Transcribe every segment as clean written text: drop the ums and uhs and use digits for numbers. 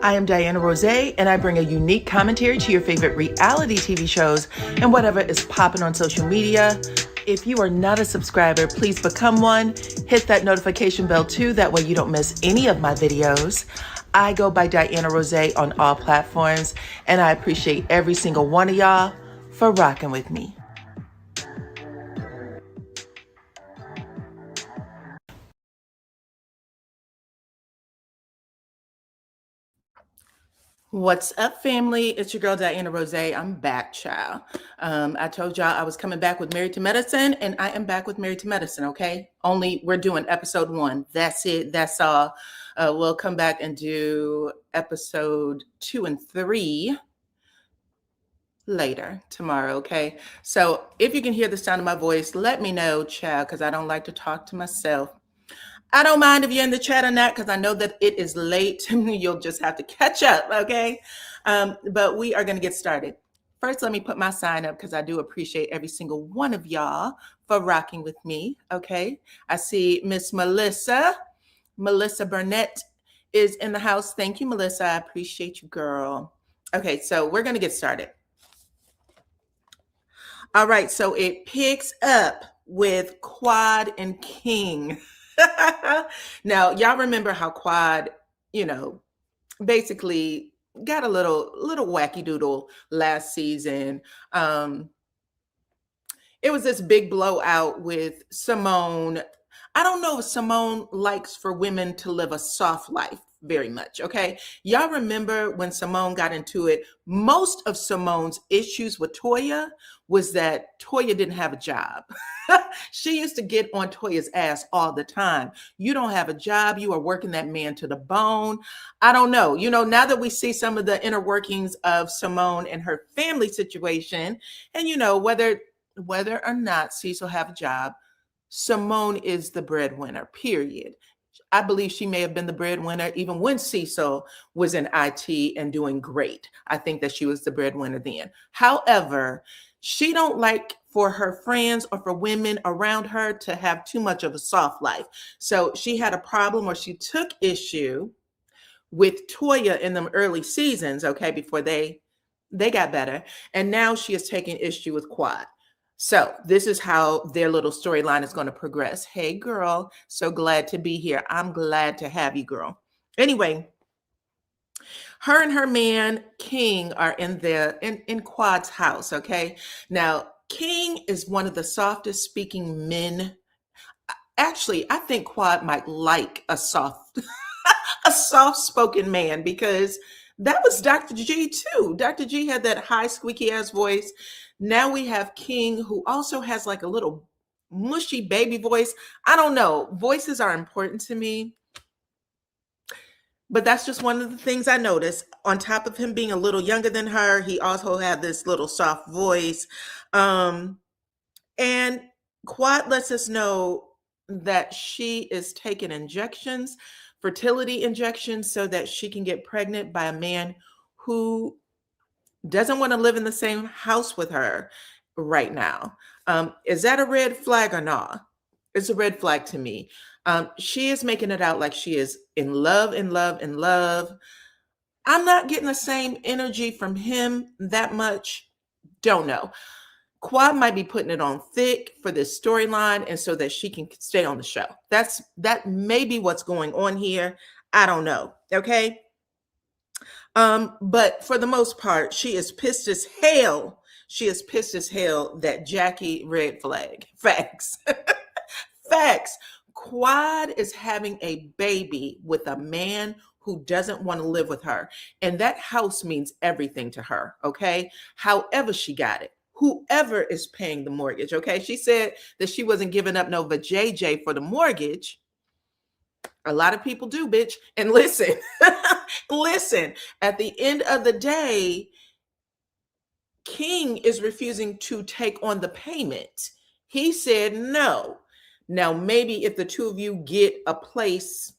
I am DYANAROZAY, and I bring a unique commentary to your favorite reality TV shows and whatever is popping on social media. If you are not a subscriber, please become one. Hit that notification bell too, that way you don't miss any of my videos. I go by DYANAROZAY on all platforms, and I appreciate every single one of y'all for rocking with me. What's up, family? It's your girl, DYANAROZAY. I'm back, child. I told y'all I was coming back with Married to Medicine, and I am back with Married to Medicine, okay? Only we're doing episode 1. That's it. That's all. We'll come back and do episode 2 and 3 later tomorrow, okay? So if you can hear the sound of my voice, let me know, child, because I don't like to talk to myself. I don't mind if you're in the chat or not, because I know that it is late. You'll just have to catch up, okay? But we are going to get started. First, let me put my sign up, because I do appreciate every single one of y'all for rocking with me, okay? I see Miss Melissa Burnett is in the house. Thank you, Melissa. I appreciate you, girl. Okay, so we're going to get started. All right, so it picks up with Quad and King. Now, y'all remember how Quad, basically got a little wacky doodle last season. It was this big blowout with Simone. I don't know if Simone likes for women to live a soft life very much, okay? Y'all remember when Simone got into it, most of Simone's issues with Toya was that Toya didn't have a job. She used to get on Toya's ass all the time. You don't have a job. You are working that man to the bone. I don't know. Now that we see some of the inner workings of Simone and her family situation, and whether or not Cecil have a job, Simone is the breadwinner, period. I believe she may have been the breadwinner even when Cecil was in IT and doing great. I think that she was the breadwinner then. However, she don't like for her friends or for women around her to have too much of a soft life. So she had a problem, or she took issue with Toya in them early seasons, okay, before they got better. And now she is taking issue with Quad. So this is how their little storyline is going to progress. Hey, girl, so glad to be here. I'm glad to have you, girl. Anyway, her and her man, King, are in Quad's house, okay? Now, King is one of the softest speaking men. Actually, I think Quad might like a soft-spoken man, because that was Dr. G too. Dr. G had that high squeaky ass voice. Now we have King, who also has like a little mushy baby voice. I don't know. Voices are important to me. But that's just one of the things I noticed. On top of him being a little younger than her, he also had this little soft voice. And Quad lets us know that she is taking injections, fertility injections, so that she can get pregnant by a man who doesn't want to live in the same house with her right now. Is that a red flag or not? It's a red flag to me. She is making it out like she is in love. I'm not getting the same energy from him that much. Don't know. Quad might be putting it on thick for this storyline, and so that she can stay on the show. That may be what's going on here. I don't know. Okay. But for the most part, she is pissed as hell. She is pissed as hell that Jackie red flag. Facts. Facts. Quad is having a baby with a man who doesn't want to live with her. And that house means everything to her, okay? However she got it. Whoever is paying the mortgage, okay? She said that she wasn't giving up no vajayjay for the mortgage. A lot of people do, bitch. And listen, listen, at the end of the day, King is refusing to take on the payment. He said no. Now, maybe if the two of you get a place,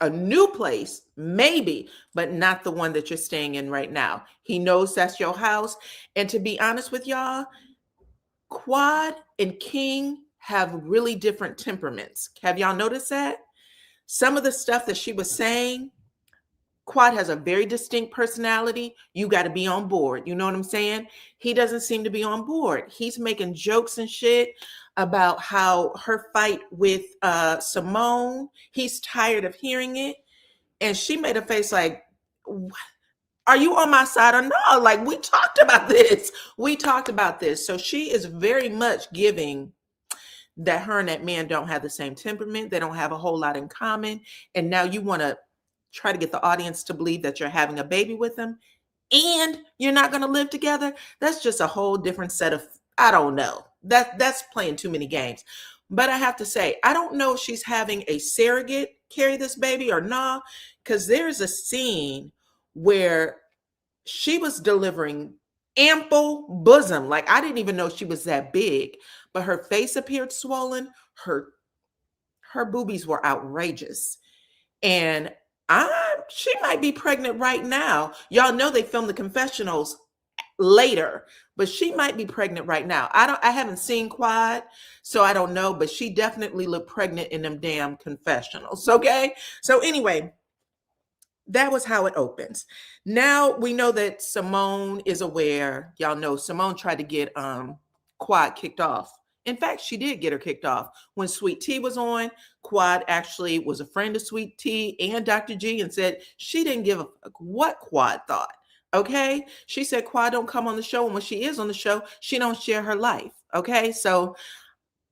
a new place, maybe, but not the one that you're staying in right now. He knows that's your house. And to be honest with y'all, Quad and King have really different temperaments. Have y'all noticed that? Some of the stuff that she was saying, Quad has a very distinct personality. You got to be on board. You know what I'm saying? He doesn't seem to be on board. He's making jokes and shit about how her fight with Simone. He's tired of hearing it. And she made a face like, are you on my side or no? Like, we talked about this. We talked about this. So she is very much giving that her and that man don't have the same temperament. They don't have a whole lot in common. And now you want to try to get the audience to believe that you're having a baby with him and you're not going to live together. That's just a whole different set of, I don't know. That's playing too many games. But I have to say, I don't know if she's having a surrogate carry this baby or not, because there's a scene where she was delivering ample bosom. Like, I didn't even know she was that big, but her face appeared swollen. Her boobies were outrageous. And she might be pregnant right now. Y'all know they filmed the confessionals later, but she might be pregnant right now. I haven't seen Quad, so I don't know, but she definitely looked pregnant in them damn confessionals. Okay. So anyway, that was how it opens. Now we know that Simone is aware. Y'all know Simone tried to get Quad kicked off. In fact, she did get her kicked off. When Sweet Tea was on, Quad actually was a friend of Sweet Tea and Dr. G and said she didn't give a fuck what Quad thought. Okay? She said Quad don't come on the show, and when she is on the show, she don't share her life. Okay? So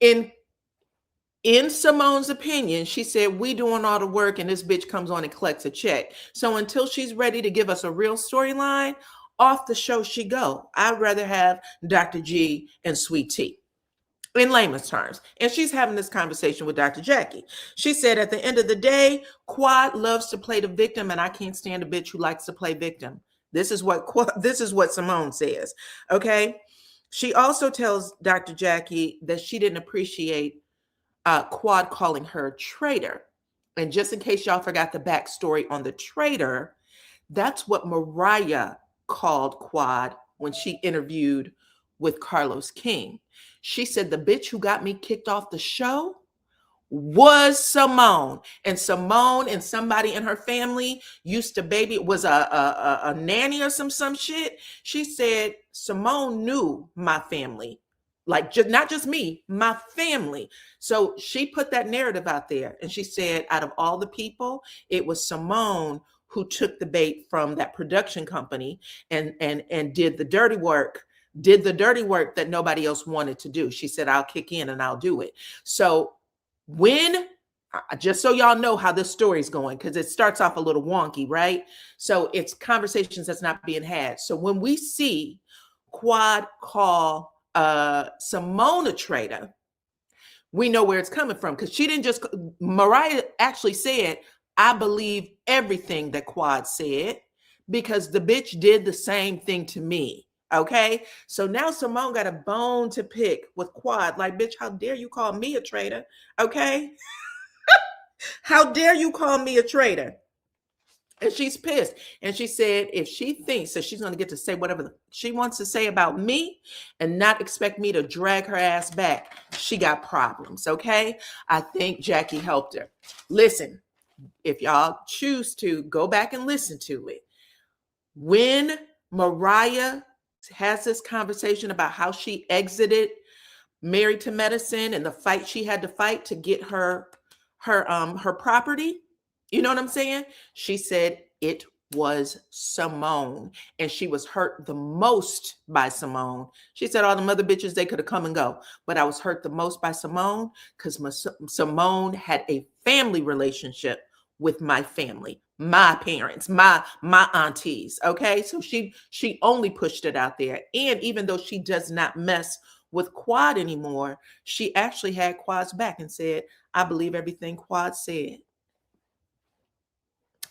in Simone's opinion, she said, we doing all the work and this bitch comes on and collects a check. So until she's ready to give us a real storyline, off the show she go. I'd rather have Dr. G and Sweet Tea, in layman's terms. And she's having this conversation with Dr. Jackie. She said, at the end of the day, Quad loves to play the victim, and I can't stand a bitch who likes to play victim. This is what Simone says. Okay. She also tells Dr. Jackie that she didn't appreciate Quad calling her a traitor. And just in case y'all forgot the backstory on the traitor, that's what Mariah called Quad when she interviewed with Carlos King. She said the bitch who got me kicked off the show was Simone. And Simone and somebody in her family used to baby, was a nanny or some shit. She said Simone knew my family. Like, not just me, my family. So she put that narrative out there. And she said, out of all the people, it was Simone who took the bait from that production company and did the dirty work that nobody else wanted to do. She said, I'll kick in and I'll do it. So just so y'all know how this story is going, because it starts off a little wonky, right? So it's conversations that's not being had. So when we see Quad call Simone a traitor, we know where it's coming from, because she didn't just, Mariah actually said, I believe everything that Quad said because the bitch did the same thing to me. Okay. So now Simone got a bone to pick with Quad. Like, bitch, how dare you call me a traitor? Okay. How dare you call me a traitor? And she's pissed. And she said, if she thinks that she's going to get to say whatever she wants to say about me and not expect me to drag her ass back, she got problems. Okay. I think Jackie helped her. Listen, if y'all choose to go back and listen to it, when Mariah has this conversation about how she exited Married to Medicine and the fight she had to fight to get her property, you know what I'm saying? She said it was Simone, and she was hurt the most by Simone. She said all the other bitches, they could have come and go, but I was hurt the most by Simone because Simone had a family relationship with my family, my parents, my aunties. Okay, so she only pushed it out there, and even though she does not mess with Quad anymore, she actually had Quad's back and said, I believe everything Quad said.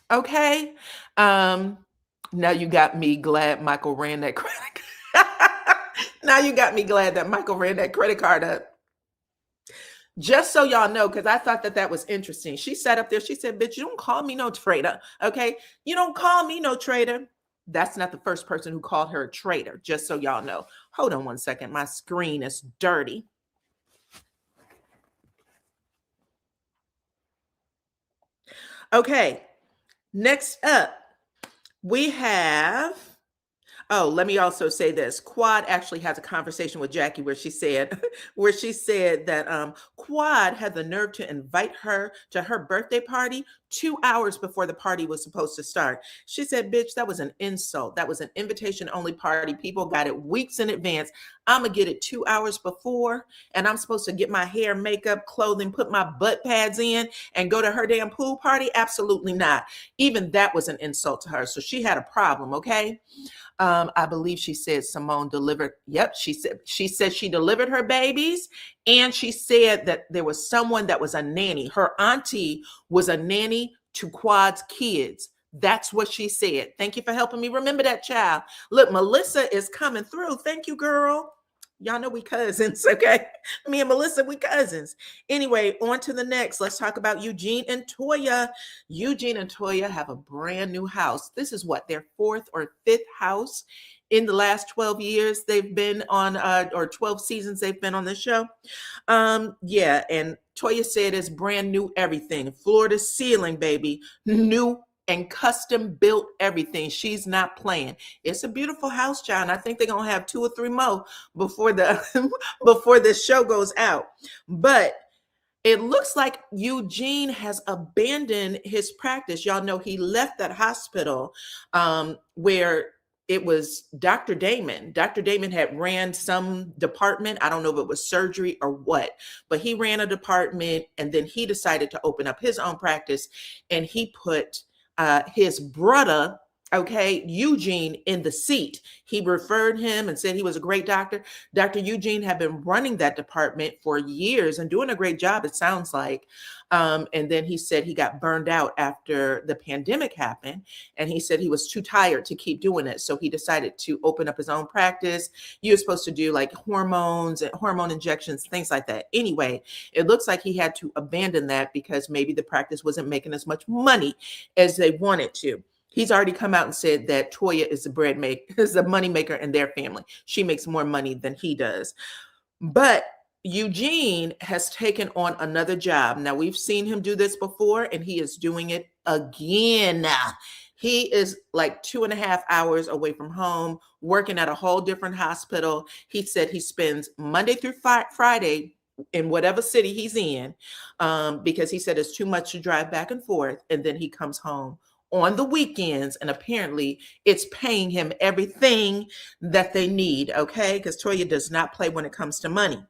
Okay. Now you got me glad Michael ran that credit. Now you got me glad that Michael ran that credit card up. Just so y'all know, because I thought that was interesting. She sat up there. She said, bitch, you don't call me no traitor. Okay. You don't call me no traitor. That's not the first person who called her a traitor. Just so y'all know. Hold on one second. My screen is dirty. Okay. Next up, We have, oh, let me also say this. Quad actually has a conversation with Jackie where she said, where she said that Quad had the nerve to invite her to her birthday party 2 hours before the party was supposed to start. She said, bitch, that was an insult. That was an invitation only party. People got it weeks in advance. I'm gonna get it 2 hours before, and I'm supposed to get my hair, makeup, clothing, put my butt pads in, and go to her damn pool party? Absolutely not. Even that was an insult to her. So she had a problem, okay? I believe she said Simone delivered. Yep, she said she delivered her babies, and she said that there was someone that was a nanny. Her auntie was a nanny to Quad's kids. That's what she said. Thank you for helping me remember that, child. Look, Melissa is coming through. Thank you, girl. Y'all know we cousins, okay? Me and Melissa, we cousins. Anyway, on to the next. Let's talk about Eugene and Toya. Eugene and Toya have a brand new house. This is what, their fourth or fifth house in the last 12 years they've been on, or 12 seasons they've been on the show. Yeah, and Toya said it's brand new everything. Floor to ceiling, baby. New and custom built everything. She's not playing. It's a beautiful house, John. I think they're gonna have 2 or 3 more before the before the show goes out. But it looks like Eugene has abandoned his practice. Y'all know he left that hospital where it was Dr. Damon. Dr. Damon had ran some department. I don't know if it was surgery or what, but he ran a department, and then he decided to open up his own practice, and he put his brother, okay, Eugene, in the seat. He referred him and said he was a great doctor. Dr. Eugene had been running that department for years and doing a great job, it sounds like. And then he said he got burned out after the pandemic happened. And he said he was too tired to keep doing it. So he decided to open up his own practice. You're supposed to do like hormones and hormone injections, things like that. Anyway, it looks like he had to abandon that because maybe the practice wasn't making as much money as they wanted to. He's already come out and said that Toya is the money maker in their family. She makes more money than he does. But Eugene has taken on another job. Now, we've seen him do this before, and he is doing it again. He is like 2.5 hours away from home, working at a whole different hospital. He said he spends Monday through Friday in whatever city he's in, because he said it's too much to drive back and forth, and then he comes home on the weekends, and apparently it's paying him everything that they need, okay? Because Toya does not play when it comes to money.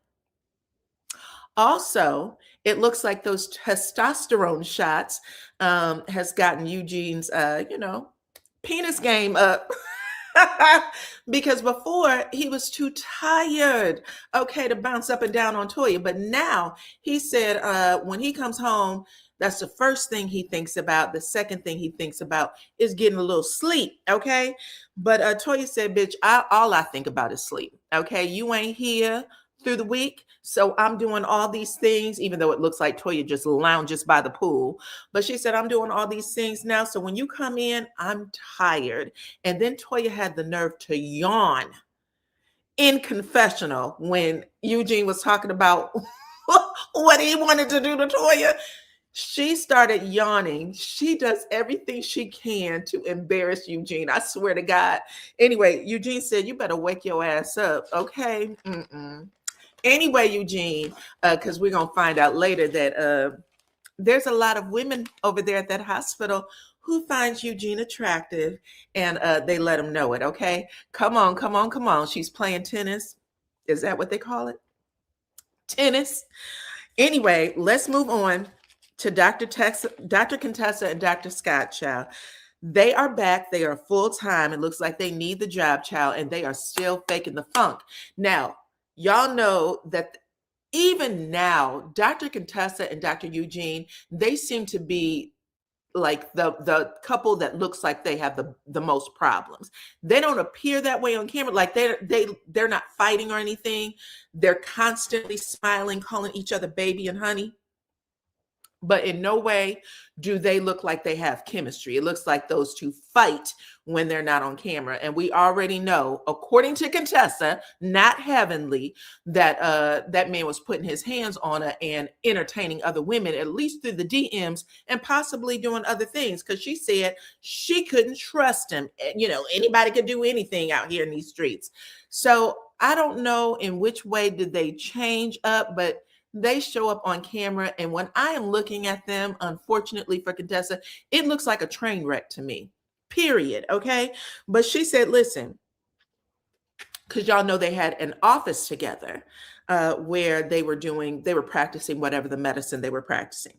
Also, it looks like those testosterone shots has gotten Eugene's, penis game up. Because before he was too tired, okay, to bounce up and down on Toya. But now he said when he comes home, that's the first thing he thinks about. The second thing he thinks about is getting a little sleep, okay? But Toya said, bitch, all I think about is sleep, okay? You ain't here through the week, so I'm doing all these things, even though it looks like Toya just lounges by the pool. But she said, I'm doing all these things now, so when you come in, I'm tired. And then Toya had the nerve to yawn in confessional when Eugene was talking about what he wanted to do to Toya. She started yawning. She does everything she can to embarrass Eugene. I swear to God. Anyway, Eugene said, you better wake your ass up, okay? Anyway, Eugene, because we're going to find out later that there's a lot of women over there at that hospital who finds Eugene attractive, and they let him know it, okay? Come on, come on, come on. She's playing tennis. Is that what they call it? Tennis. Anyway, let's move on to Dr. Contessa and Dr. Scott, child. They are back. They are full-time. It looks like they need the job, child, and they are still faking the funk. Now, y'all know that even now, Dr. Contessa and Dr. Eugene, they seem to be like the couple that looks like they have the most problems. They don't appear that way on camera. Like they're not fighting or anything. They're constantly smiling, calling each other baby and honey. but in no way do they look like they have chemistry. It looks like those two fight when they're not on camera. And we already know, according to Contessa, not Heavenly, that that man was putting his hands on her and entertaining other women, at least through the DMs, and possibly doing other things, because she said she couldn't trust him. You know, anybody could do anything out here in these streets. So I don't know in which way did they change up, but they show up on camera, and when I am looking at them, unfortunately for Contessa, it looks like a train wreck to me, period. Okay. But she said, listen, because y'all know they had an office together where they were practicing whatever the medicine they were practicing.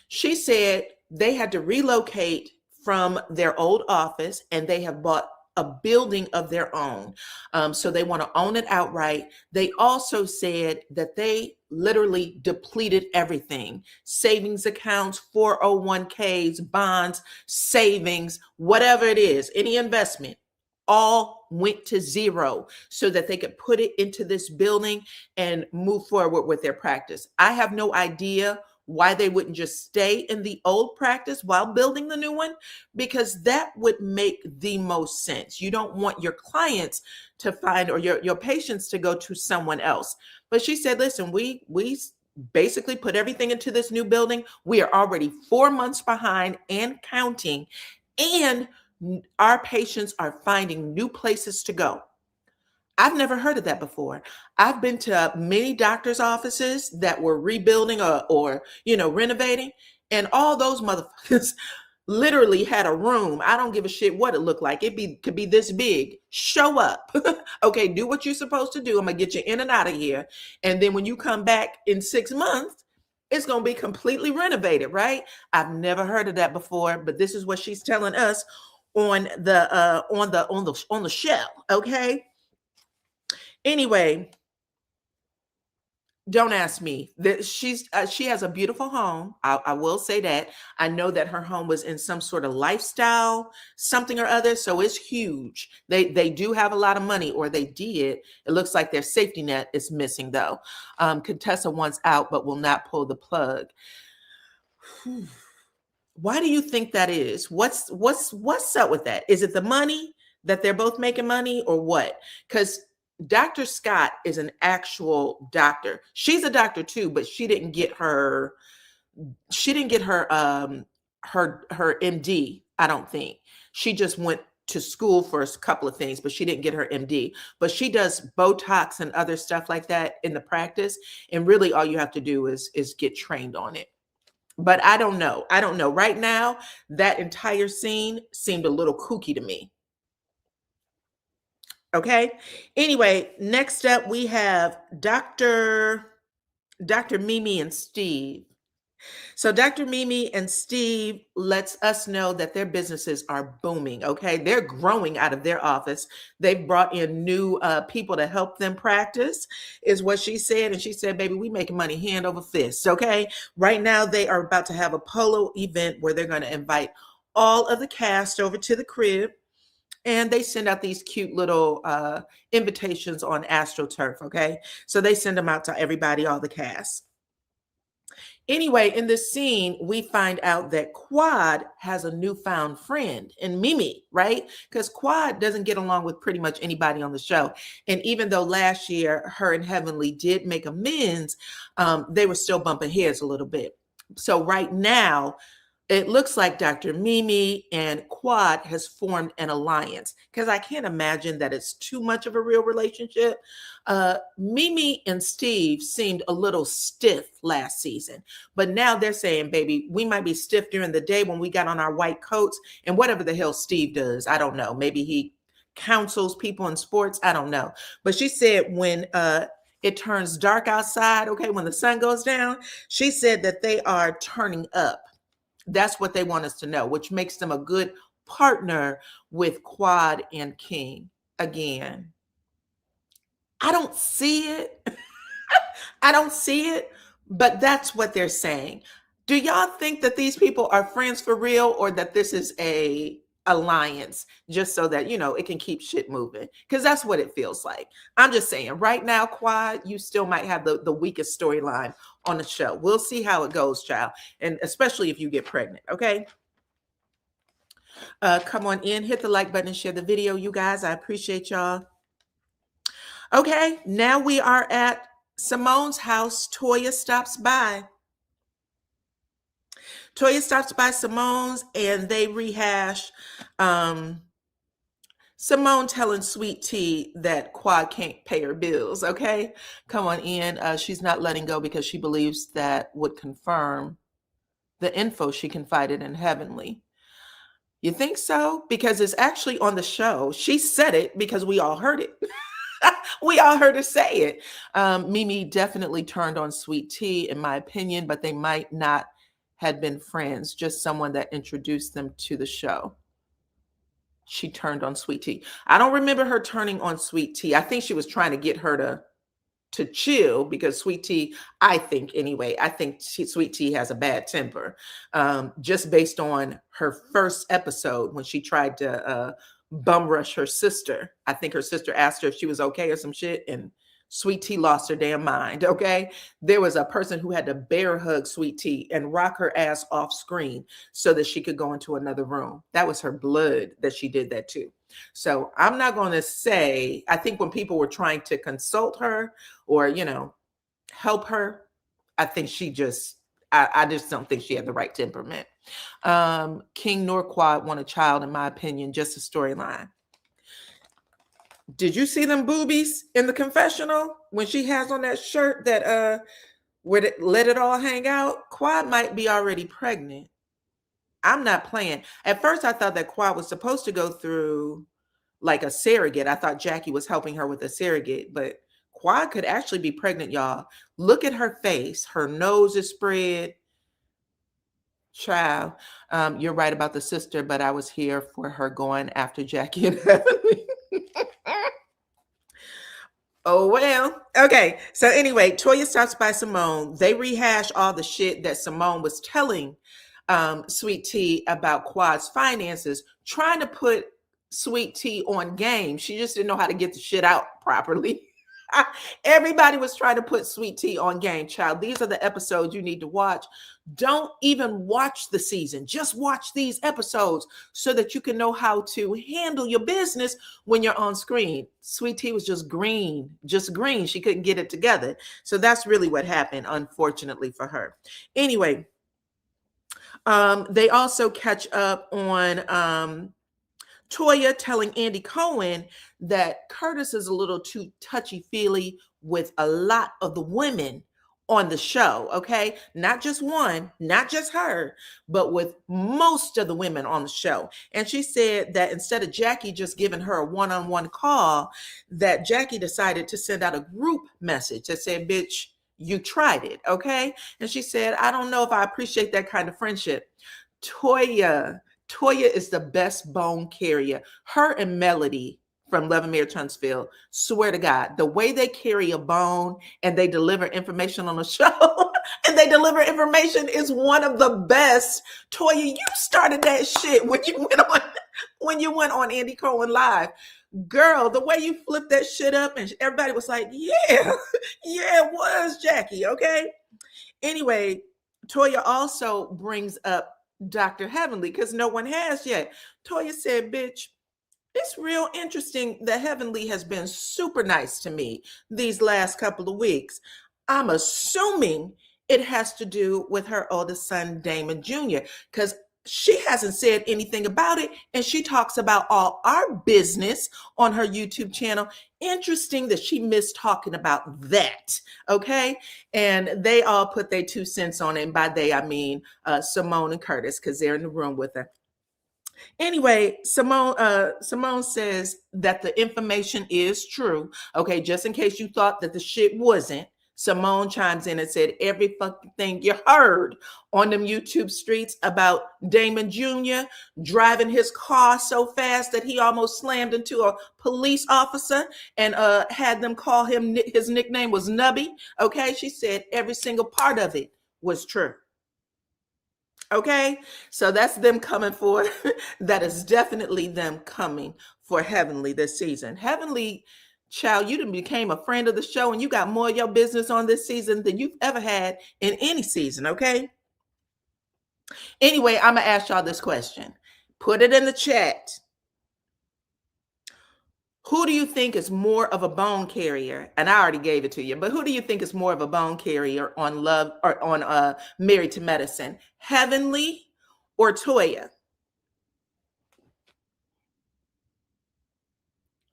She said they had to relocate from their old office, and they have bought a building of their own. So they want to own it outright. They also said that they literally depleted everything: savings accounts, 401ks, bonds, savings, whatever it is, any investment, all went to zero so that they could put it into this building and move forward with their practice. I have no idea why they wouldn't just stay in the old practice while building the new one, because that would make the most sense. You don't want your clients to find, or your patients to go to someone else. But she said, listen, we basically put everything into this new building. We are already 4 months behind and counting, and our patients are finding new places to go. I've never heard of that before. I've been to many doctors' offices that were rebuilding or renovating, and all those motherfuckers literally had a room. I don't give a shit what it looked like. Could be this big. Show up. Okay, do what you're supposed to do. I'm gonna get you in and out of here. And then when you come back in 6 months, it's gonna be completely renovated, right? I've never heard of that before, but this is what she's telling us on the show. Okay. Anyway, don't ask me. That she has a beautiful home. I will say that. I know that her home was in some sort of lifestyle something or other, so it's huge. They do have a lot of money, or they did. It looks like their safety net is missing though. Contessa wants out but will not pull the plug. Why do you think that is? What's up with that? Is it the money, that they're both making money, or what? Because Dr. Scott is an actual doctor. She's a doctor too, but she didn't get her her MD, I don't think. She just went to school for a couple of things, but she didn't get her MD. But she does Botox and other stuff like that in the practice, and really all you have to do is get trained on it. But I don't know. Right now, that entire scene seemed a little kooky to me. Okay. Anyway, next up we have Dr. Mimi and Steve. So Dr. Mimi and Steve lets us know that their businesses are booming. Okay. They're growing out of their office. They've brought in new people to help them practice, is what she said. And she said, baby, we making money hand over fist. Okay. Right now they are about to have a Polo event where they're going to invite all of the cast over to the crib. And they send out these cute little invitations on AstroTurf, okay? So they send them out to everybody, all the cast. Anyway, in this scene, we find out that Quad has a newfound friend in Mimi, right? Because Quad doesn't get along with pretty much anybody on the show. And even though last year her and Heavenly did make amends, they were still bumping heads a little bit. So right now, it looks like Dr. Mimi and Quad has formed an alliance, because I can't imagine that it's too much of a real relationship. Mimi and Steve seemed a little stiff last season, but now they're saying, baby, we might be stiff during the day when we got on our white coats and whatever the hell Steve does. I don't know. Maybe he counsels people in sports. I don't know. But she said when it turns dark outside, okay, when the sun goes down, she said that they are turning up. That's what they want us to know, which makes them a good partner with Quad and King. Again, I don't see it. I don't see it, but that's what they're saying. Do y'all think that these people are friends for real, or that this is a alliance just so that, it can keep shit moving? Because that's what it feels like. I'm just saying right now, Quad, you still might have the weakest storyline on the show. We'll see how it goes, child. And especially if you get pregnant, okay? Come on in, hit the like button and share the video, you guys. I appreciate y'all. Okay, now we are at Simone's house. Toya stops by. Toya stops by Simone's and they rehash Simone telling Sweet Tea that Quad can't pay her bills, okay? Come on in. She's not letting go because she believes that would confirm the info she confided in Heavenly. You think so? Because it's actually on the show. She said it because we all heard it. We all heard her say it. Mimi definitely turned on Sweet Tea, in my opinion, but they might not have been friends, just someone that introduced them to the show. She turned on Sweet Tea. I don't remember her turning on Sweet Tea. I think she was trying to get her to chill because Sweet Tea, I think anyway, Sweet Tea has a bad temper. Just based on her first episode when she tried to bum rush her sister. I think her sister asked her if she was okay or some shit, and Sweet Tea lost her damn mind, okay? There was a person who had to bear hug Sweet Tea and rock her ass off screen so that she could go into another room. That was her blood that she did that to. So I'm not going to say, I think when people were trying to consult her or, help her, I think she just, I just don't think she had the right temperament. King nor Quad want a child, in my opinion, just a storyline. Did you see them boobies in the confessional when she has on that shirt that where let it all hang out? Quad might be already pregnant. I'm not playing. At first, I thought that Quad was supposed to go through like a surrogate. I thought Jackie was helping her with a surrogate, but Quad could actually be pregnant, y'all. Look at her face. Her nose is spread. Child, you're right about the sister, but I was here for her going after Jackie and Heavenly. Oh, well. Okay. So anyway, Toya stops by Simone. They rehash all the shit that Simone was telling Sweet Tea about Quad's finances, trying to put Sweet Tea on game. She just didn't know how to get the shit out properly. Everybody was trying to put Sweet Tea on game, child. These are the episodes you need to watch. Don't even watch the season. Just watch these episodes so that you can know how to handle your business when you're on screen. Sweet Tea was just green. She couldn't get it together. So that's really what happened, unfortunately for her. Anyway, they also catch up on Toya telling Andy Cohen that Curtis is a little too touchy-feely with a lot of the women on the show, okay? Not just one, not just her, but with most of the women on the show. And she said that instead of Jackie just giving her a one-on-one call, that Jackie decided to send out a group message that said, bitch, you tried it, okay? And she said, I don't know if I appreciate that kind of friendship. Toya is the best bone carrier. Her and Melody from Love and Mayor Tunstfield, swear to God, the way they carry a bone and they deliver information on the show and they deliver information is one of the best. Toya, you started that shit when you went on Andy Cohen Live. Girl, the way you flipped that shit up and everybody was like, yeah, it was Jackie, okay? Anyway, Toya also brings up Dr. Heavenly because no one has yet. Toya said, bitch, it's real interesting that Heavenly has been super nice to me these last couple of weeks. I'm assuming it has to do with her oldest son, Damon Jr., because she hasn't said anything about it, and she talks about all our business on her YouTube channel. Interesting that she missed talking about that, okay? And they all put their 2 cents on it, and by they, I mean Simone and Curtis, because they're in the room with her. Anyway, Simone says that the information is true, okay? Just in case you thought that the shit wasn't, Simone chimes in and said, every fucking thing you heard on them YouTube streets about Damon Jr. driving his car so fast that he almost slammed into a police officer and had them call him, his nickname was Nubby. Okay, she said every single part of it was true. Okay, so that's them coming for, that is definitely them coming for Heavenly this season. Heavenly Child, you done became a friend of the show and you got more of your business on this season than you've ever had in any season, okay? Anyway, I'm going to ask y'all this question. Put it in the chat. Who do you think is more of a bone carrier? And I already gave it to you, but who do you think is more of a bone carrier on Love or on Married to Medicine? Heavenly or Toya?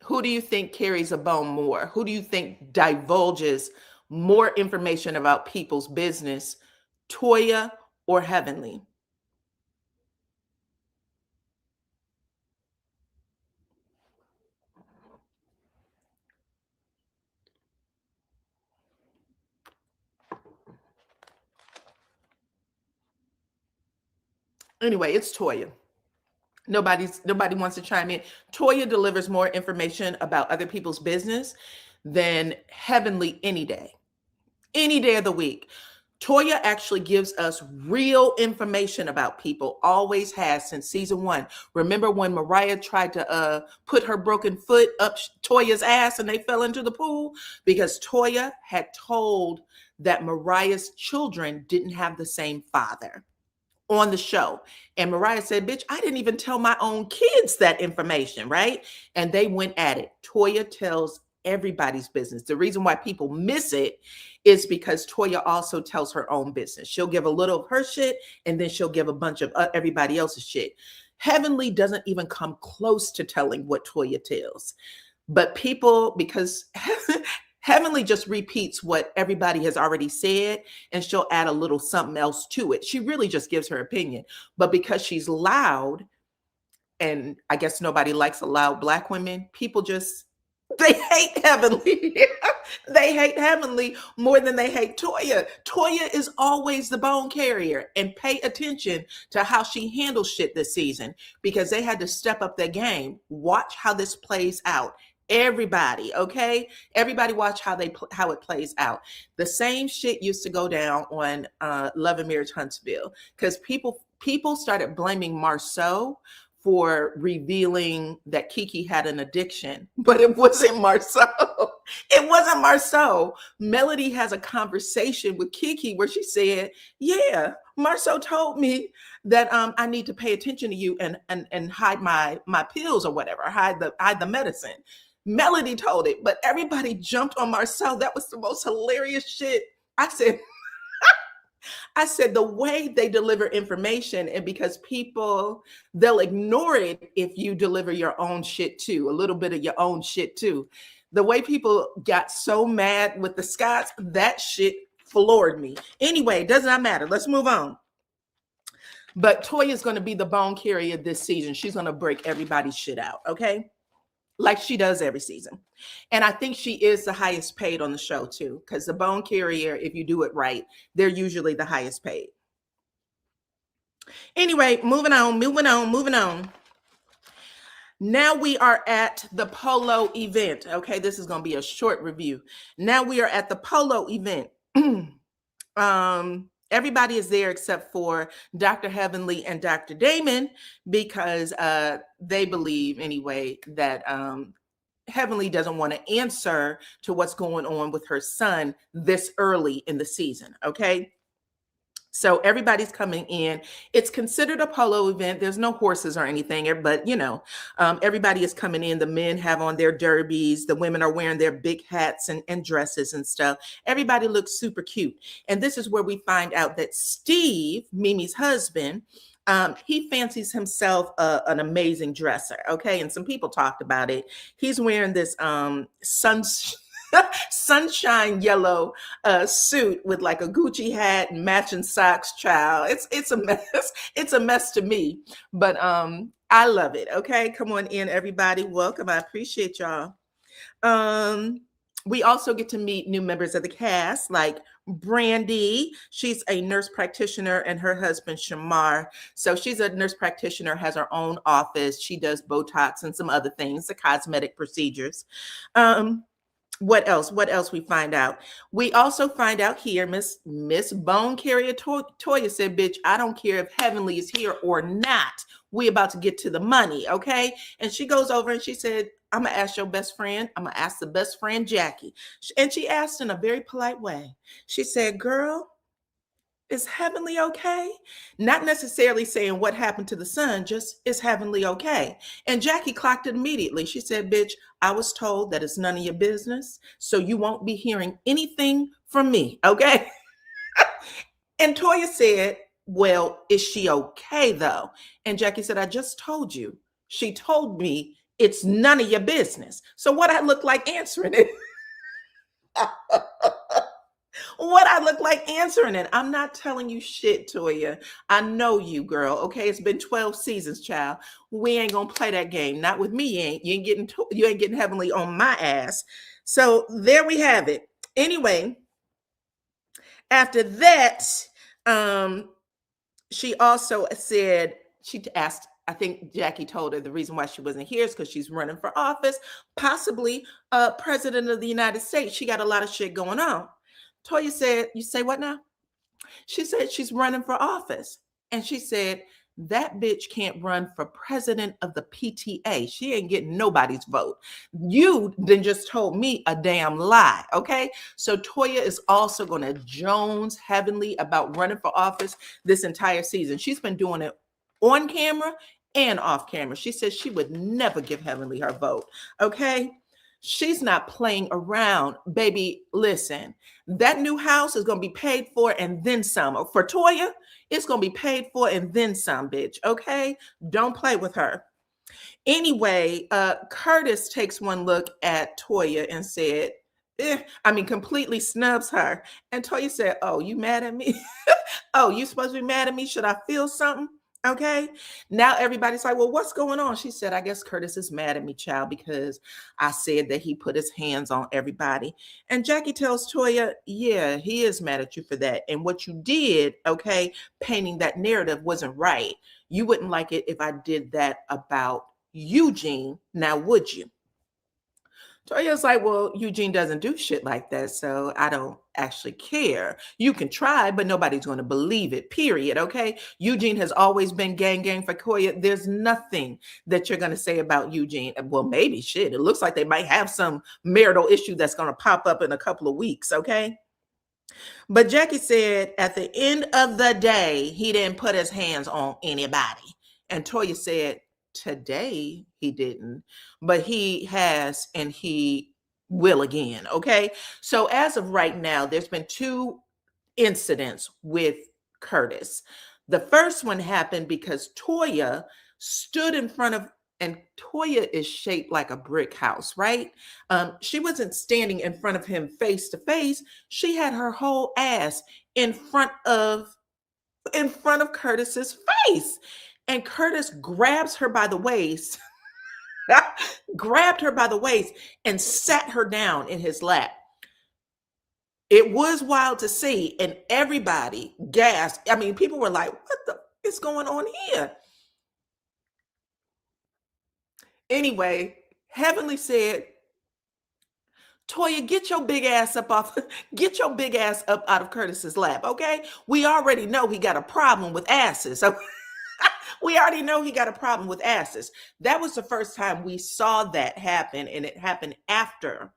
Who do you think carries a bone more? Who do you think divulges more information about people's business, Toya or Heavenly? Anyway, it's Toya. Nobody wants to chime in. Toya delivers more information about other people's business than Heavenly any day of the week. Toya actually gives us real information about people, always has since season 1. Remember when Mariah tried to put her broken foot up Toya's ass and they fell into the pool? Because Toya had told that Mariah's children didn't have the same father on the show. And Mariah said, bitch, I didn't even tell my own kids that information, right? And they went at it. Toya tells everybody's business. The reason why people miss it is because Toya also tells her own business. She'll give a little of her shit and then she'll give a bunch of everybody else's shit. Heavenly doesn't even come close to telling what Toya tells. But people, because Heavenly just repeats what everybody has already said, and she'll add a little something else to it. She really just gives her opinion. But because she's loud, and I guess nobody likes a loud Black women, people just, they hate Heavenly. They hate Heavenly more than they hate Toya. Toya is always the bone carrier, and pay attention to how she handles shit this season because they had to step up their game. Watch how this plays out. Everybody, okay? Everybody watch how it plays out. The same shit used to go down on Love and Marriage Huntsville because people started blaming Marceau for revealing that Kiki had an addiction, but it wasn't Marceau. It wasn't Marceau. Melody has a conversation with Kiki where she said, yeah, Marceau told me that I need to pay attention to you and hide my pills or whatever, hide the medicine. Melody told it, but everybody jumped on Marcel. That was the most hilarious shit. I said the way they deliver information, and because people, they'll ignore it if you deliver your own shit too, a little bit of your own shit too. The way people got so mad with the Scots, that shit floored me. Anyway, does not matter. Let's move on. But Toya is going to be the bone carrier this season. She's going to break everybody's shit out, okay? Like she does every season. And I think she is the highest paid on the show too, because the bone carrier, if you do it right, they're usually the highest paid. Anyway, moving on. Now we are at the Polo event. Okay, this is going to be a short review. Now we are at the Polo event. Everybody is there except for Dr. Heavenly and Dr. Damon because they believe anyway that Heavenly doesn't want to answer to what's going on with her son this early in the season. Okay. So everybody's coming in. It's considered a polo event. There's no horses or anything, but everybody is coming in. The men have on their derbies. The women are wearing their big hats and dresses and stuff. Everybody looks super cute. And this is where we find out that Steve, Mimi's husband, he fancies himself an amazing dresser. Okay. And some people talked about it. He's wearing this sunshine yellow suit with like a Gucci hat and matching socks. Child, it's a mess. It's a mess to me, but I love it. Okay, come on in, everybody. Welcome. I appreciate y'all. We also get to meet new members of the cast, like Brandy. She's a nurse practitioner, and her husband Shamar. So she's a nurse practitioner, has her own office. She does Botox and some other things, the cosmetic procedures. What else? What else we find out? We also find out here, Miss Bone Carrier Toya said, "Bitch, I don't care if Heavenly is here or not. We about to get to the money, okay?" And she goes over and she said, "I'm gonna ask your best friend. I'm gonna ask the best friend Jackie." And she asked in a very polite way. She said, "Girl, is Heavenly okay?" Not necessarily saying what happened to the son, just is Heavenly okay? And Jackie clocked it immediately. She said, "Bitch, I was told that it's none of your business, so you won't be hearing anything from me, okay?" And Toya said, "Well, is she okay though?" And Jackie said, "I just told you. She told me it's none of your business." So what I look like answering it? What I look like answering it? I'm not telling you shit, Toya. I know you, girl. Okay, it's been 12 seasons, child. We ain't gonna play that game. Not with me. You ain't getting Heavenly on my ass. So there we have it. Anyway, after that, um, she also said she asked. I think Jackie told her the reason why she wasn't here is because she's running for office, possibly president of the United States. She got a lot of shit going on. Toya said, "You say what now?" She said she's running for office. And she said, "That bitch can't run for president of the PTA. She ain't getting nobody's vote. You then just told me a damn lie." Okay. So Toya is also going to Jones Heavenly about running for office this entire season. She's been doing it on camera and off camera. She says she would never give Heavenly her vote. Okay. She's not playing around, baby. Listen, that new house is going to be paid for and then some. For Toya, it's going to be paid for and then some, bitch. Okay? Don't play with her. Anyway, Curtis takes one look at Toya and said, completely snubs her. And Toya said, "Oh, you mad at me?" "Oh, you supposed to be mad at me? Should I feel something?" Okay. Now everybody's like, "Well, what's going on?" She said, "I guess Curtis is mad at me, child, because I said that he put his hands on everybody." And Jackie tells Toya, "Yeah, he is mad at you for that. And what you did, okay, painting that narrative wasn't right. You wouldn't like it if I did that about Eugene. Now, would you?" Toya's like, "Well, Eugene doesn't do shit like that, so I don't actually care. You can try, but nobody's going to believe it, period, okay? Eugene has always been gang gang for Toya. There's nothing that you're going to say about Eugene. Well, maybe shit. It looks like they might have some marital issue that's going to pop up in a couple of weeks, okay?" But Jackie said at the end of the day, he didn't put his hands on anybody. And Toya said, "Today he didn't, but he has and he will again." Okay. So as of right now, there's been two incidents with Curtis. The first one happened because Toya stood in front of, and Toya is shaped like a brick house, right? She wasn't standing in front of him face to face. She had her whole ass in front of Curtis's face. And Curtis grabs her by the waist, grabbed her by the waist, and sat her down in his lap. It was wild to see, and everybody gasped. I mean, people were like, "What the is going on here?" Anyway, Heavenly said, "Toya, get your big ass up off, get your big ass up out of Curtis's lap, okay? We already know he got a problem with asses. So we already know he got a problem with asses." That was the first time we saw that happen, and it happened after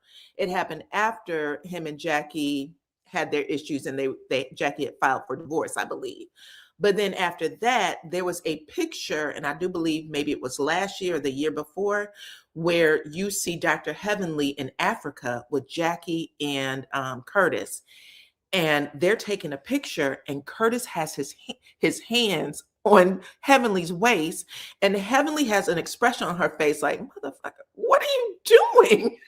him and Jackie had their issues, and they Jackie had filed for divorce, I believe. But then after that, there was a picture, and I do believe maybe it was last year or the year before, where you see Dr. Heavenly in Africa with Jackie and Curtis, and they're taking a picture, and Curtis has his hands on Heavenly's waist, and Heavenly has an expression on her face like, "Motherfucker, what are you doing?"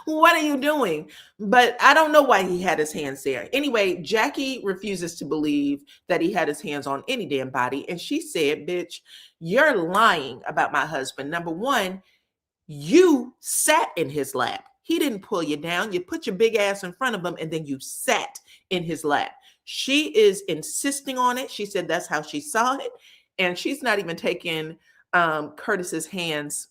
"What are you doing?" But I don't know why he had his hands there. Anyway, Jackie refuses to believe that he had his hands on any damn body. And she said, "Bitch, you're lying about my husband. Number one, you sat in his lap. He didn't pull you down. You put your big ass in front of him and then you sat in his lap." She is insisting on it. She said that's how she saw it. And she's not even taking Curtis's hands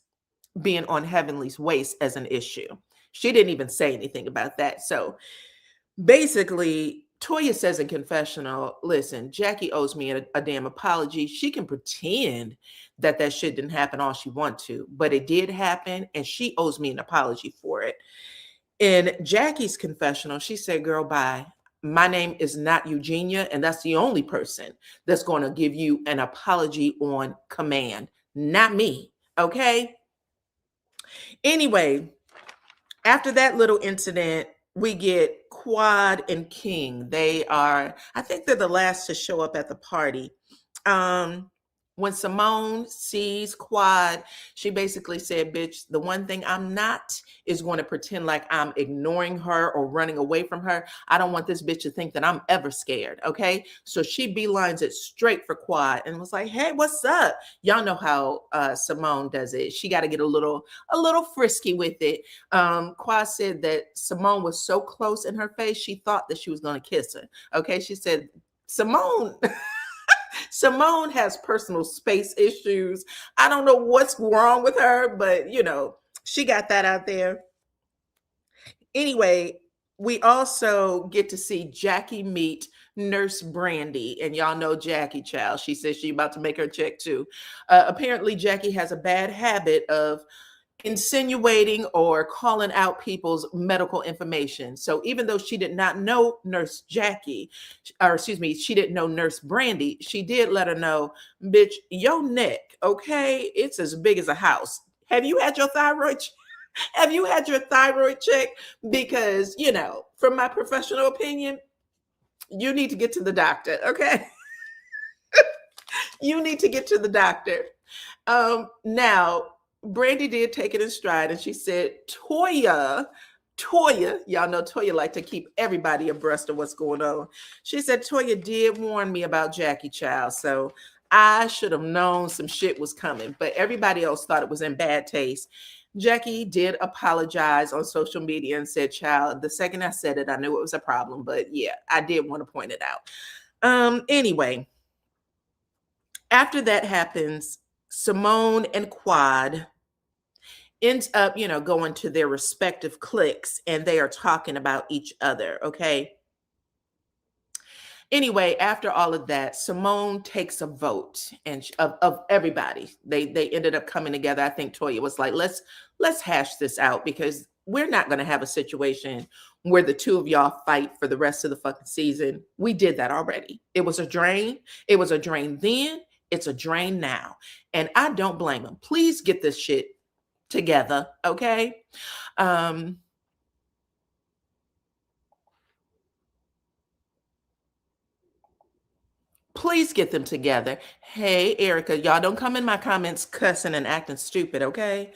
being on Heavenly's waist as an issue. She didn't even say anything about that. So basically, Toya says in confessional, listen, Jackie owes me a damn apology. She can pretend that that shit didn't happen all she want to, but it did happen, and she owes me an apology for it. In Jackie's confessional, she said, girl, bye. My name is not Eugenia, and that's the only person that's going to give you an apology on command, not me. Okay? Anyway, after that little incident, we get Quad and King. They are, I think they're the last to show up at the party. When Simone sees Quad, she basically said, bitch, the one thing I'm not is going to pretend like I'm ignoring her or running away from her. I don't want this bitch to think that I'm ever scared, okay? So she beelines it straight for Quad and was like, hey, what's up? Y'all know how Simone does it. She got to get a little frisky with it. Quad said that Simone was so close in her face, she thought that she was going to kiss her, okay? She said, Simone... Simone has personal space issues. I don't know what's wrong with her, but you know, she got that out there. Anyway, we also get to see Jackie meet Nurse Brandy, and y'all know Jackie, child. She says she's about to make her check too. Apparently, Jackie has a bad habit of insinuating or calling out people's medical information. So even though she did not know Nurse Jackie, or excuse me, she didn't know Nurse Brandy, she did let her know, bitch, your neck, okay, it's as big as a house. Have you had your thyroid? Have you had your thyroid check? Because, you know, from my professional opinion, you need to get to the doctor, okay? You need to get to the doctor. Now, Brandy did take it in stride, and she said, Toya, y'all know Toya like to keep everybody abreast of what's going on. She said, Toya did warn me about Jackie, child, so I should have known some shit was coming, but everybody else thought it was in bad taste. Jackie did apologize on social media and said, child, the second I said it, I knew it was a problem, but yeah, I did want to point it out. Anyway, after that happens, Simone and Quad ends up, you know, going to their respective cliques, and they are talking about each other, okay? Anyway, after all of that, Simone takes a vote, and of everybody. They ended up coming together. I think Toya was like, let's hash this out, because we're not going to have a situation where the two of y'all fight for the rest of the fucking season. We did that already. It was a drain. It was a drain then. It's a drain now. And I don't blame them. Please get this shit together, okay? Please get them together. Hey, Erica, y'all don't come in my comments cussing and acting stupid, okay?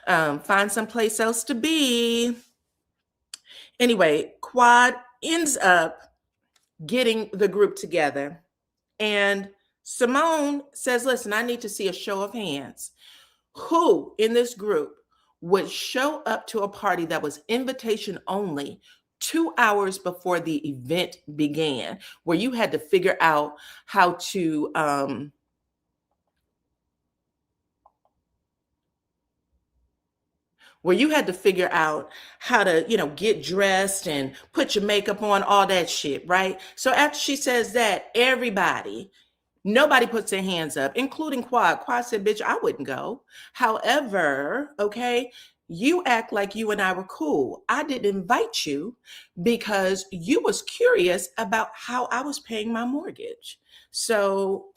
Find someplace else to be. Anyway, Quad ends up getting the group together, and Simone says, listen, I need to see a show of hands. Who in this group would show up to a party that was invitation only 2 hours before the event began, where you had to figure out how to you know, get dressed and put your makeup on, all that shit, right? So after she says that, nobody puts their hands up, including Quad. Quad said, bitch, I wouldn't go. However, okay, you act like you and I were cool. I didn't invite you because you was curious about how I was paying my mortgage. So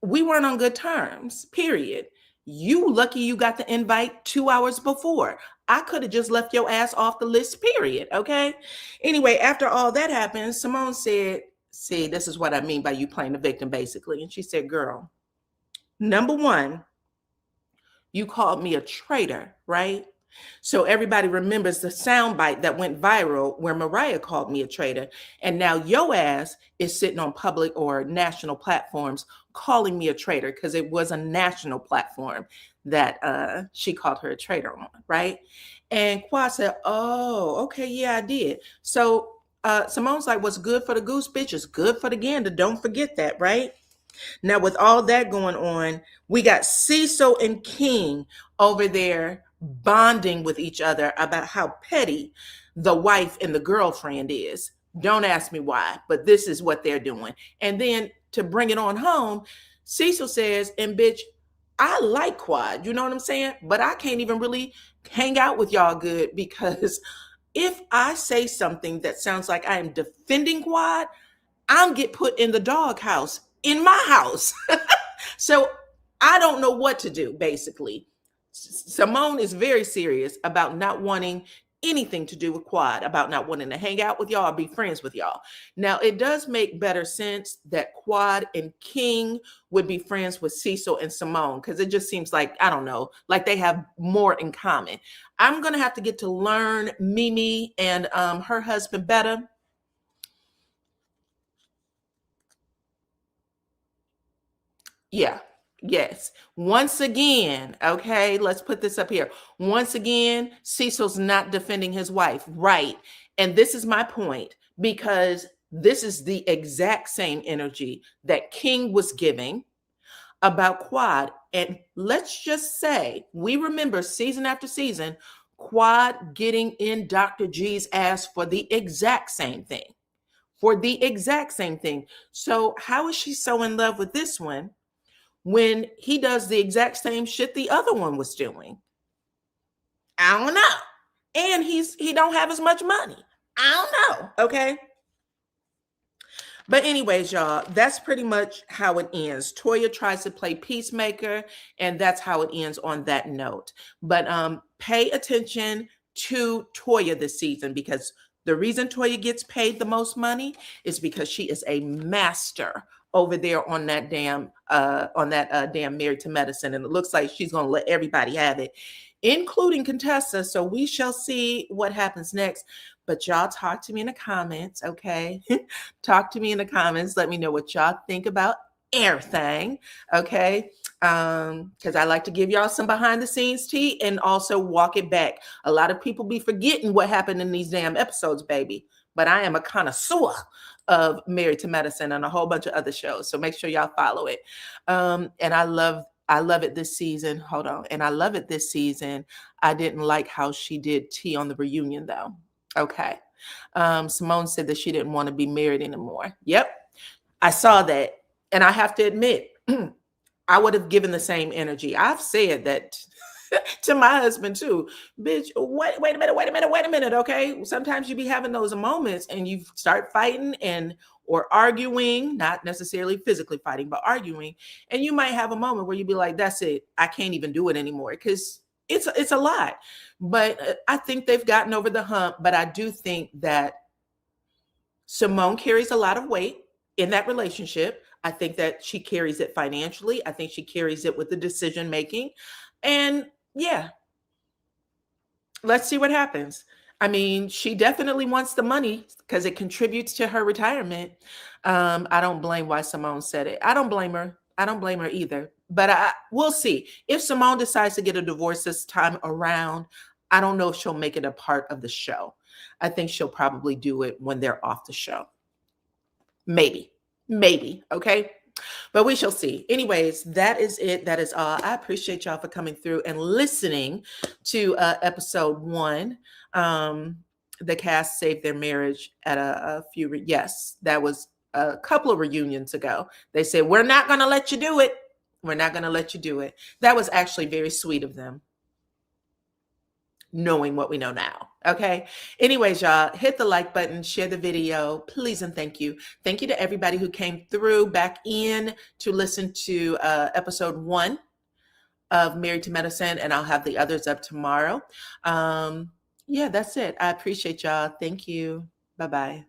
we weren't on good terms, period. You lucky you got the invite 2 hours before. I could have just left your ass off the list, period, okay? Anyway, after all that happened, Simone said, see, this is what I mean by you playing the victim, basically. And she said, girl, number one, you called me a traitor, right? So everybody remembers the soundbite that went viral where Mariah called me a traitor. And now your ass is sitting on public or national platforms calling me a traitor, because it was a national platform that she called her a traitor on, right? And Quad said, oh, okay, yeah, I did. So Simone's like, what's good for the goose, bitch, is good for the gander. Don't forget that, right? Now, with all that going on, we got Cecil and King over there bonding with each other about how petty the wife and the girlfriend is. Don't ask me why, but this is what they're doing. And then to bring it on home, Cecil says, and bitch, I like Quad, you know what I'm saying? But I can't even really hang out with y'all good because if I say something that sounds like I am defending Quad, I'll get put in the doghouse in my house. So I don't know what to do, basically. Simone is very serious about not wanting anything to do with Quad, about not wanting to hang out with y'all, be friends with y'all. Now, it does make better sense that Quad and King would be friends with Cecil and Simone, because it just seems like, I don't know, like they have more in common. I'm going to have to get to learn Mimi and her husband better. Yeah. Yes. Once again, okay, let's put this up here. Once again, Cecil's not defending his wife. Right. And this is my point, because this is the exact same energy that King was giving about Quad. And let's just say we remember season after season, Quad getting in Dr. G's ass for the exact same thing. For the exact same thing. So, how is she so in love with this one when he does the exact same shit the other one was doing? I don't know. And he don't have as much money. I don't know. Okay. But anyways, y'all, that's pretty much how it ends. Toya tries to play peacemaker, and that's how it ends on that note. But pay attention to Toya this season, because the reason Toya gets paid the most money is because she is a master over there on that damn damn Married to Medicine, and it looks like she's gonna let everybody have it, including Contessa. So we shall see what happens next. But y'all talk to me in the comments, okay? Talk to me in the comments. Let me know what y'all think about everything, okay? Because I like to give y'all some behind the scenes tea and also walk it back. A lot of people be forgetting what happened in these damn episodes, baby. But I am a connoisseur of Married to Medicine and a whole bunch of other shows. So make sure y'all follow it. And I love it this season. Hold on. And I love it this season. I didn't like how she did tea on the reunion, though. Okay. Simone said that she didn't want to be married anymore. Yep. I saw that. And I have to admit, I would have given the same energy. I've said that to my husband too. Bitch, wait a minute. Okay. Sometimes you be having those moments and you start fighting or arguing, not necessarily physically fighting, but arguing. And you might have a moment where you be like, that's it. I can't even do it anymore, because it's a lot. But I think they've gotten over the hump. But I do think that Simone carries a lot of weight in that relationship. I think that she carries it financially. I think she carries it with the decision making. And yeah, let's see what happens. I mean, she definitely wants the money because it contributes to her retirement. I don't blame why Simone said it. I don't blame her. I don't blame her either. But we'll see. If Simone decides to get a divorce this time around, I don't know if she'll make it a part of the show. I think she'll probably do it when they're off the show. Maybe. Okay. But we shall see. Anyways, that is it. That is all. I appreciate y'all for coming through and listening to episode 1. The cast saved their marriage at a few. Yes, that was a couple of reunions ago. They said, we're not going to let you do it. We're not going to let you do it. That was actually very sweet of them, knowing what we know now. Okay. Anyways, y'all, hit the like button, share the video, please, and thank you. Thank you to everybody who came through back in to listen to episode 1 of Married to Medicine, and I'll have the others up tomorrow. Yeah, that's it. I appreciate y'all. Thank you. Bye-bye.